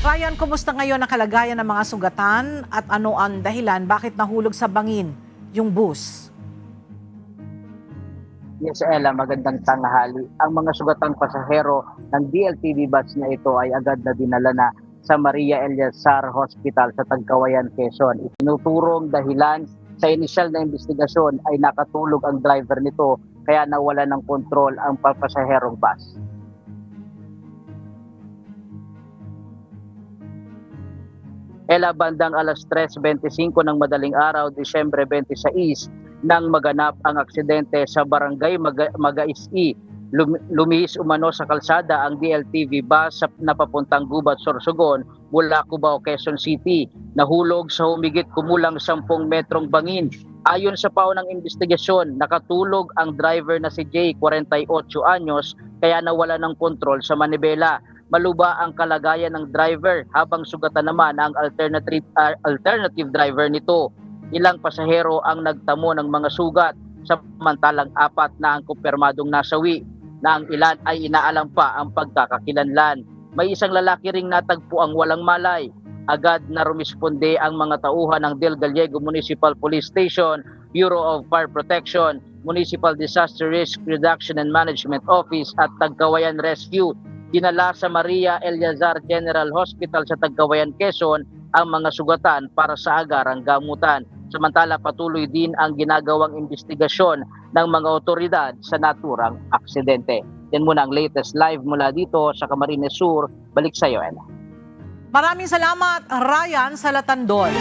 Ryan, kumusta ngayon ang kalagayan ng mga sugatan at ano ang dahilan bakit nahulog sa bangin yung bus? Yes, Ella, magandang tanghali. Ang mga sugatang pasahero ng DLTV bus na ito ay agad na dinala na sa Maria Eleazar Hospital sa Tagkawayan, Quezon. Itinuturong dahilan sa inisyal na investigasyon ay nakatulog ang driver nito kaya nawala ng kontrol ang pasaherong bus. Ella, bandang alas 3:25 ng madaling araw, Disyembre 26, nang maganap ang aksidente sa barangay Magaisi. Lumihis umano sa kalsada ang DLTV bus na papuntang Gubat, Sorsogon mula Cubao, Quezon City. Nahulog sa humigit kumulang 10 metrong bangin. Ayon sa paunang investigasyon, nakatulog ang driver na si Jay, 48 anyos, kaya nawala ng kontrol sa manibela. Maluba ang kalagayan ng driver habang sugatan naman ang alternative driver nito. Ilang pasahero ang nagtamo ng mga sugat samantalang 4 na ang kumpirmadong nasawi na ang ilan ay inaalam pa ang pagkakakilanlan. May isang lalaki ring natagpo ang walang malay. Agad na rumisponde ang mga tauhan ng Del Gallego Municipal Police Station, Bureau of Fire Protection, Municipal Disaster Risk Reduction and Management Office at Tagkawayan Rescue. Dinala sa Maria Eleazar General Hospital sa Tagkawayan, Quezon ang mga sugatan para sa agarang gamutan. Samantala patuloy din ang ginagawang investigasyon ng mga otoridad sa naturang aksidente. Yan muna ang latest live mula dito sa Camarines Sur. Balik sa iyo, Ella. Maraming salamat, Ryan, sa Latandol.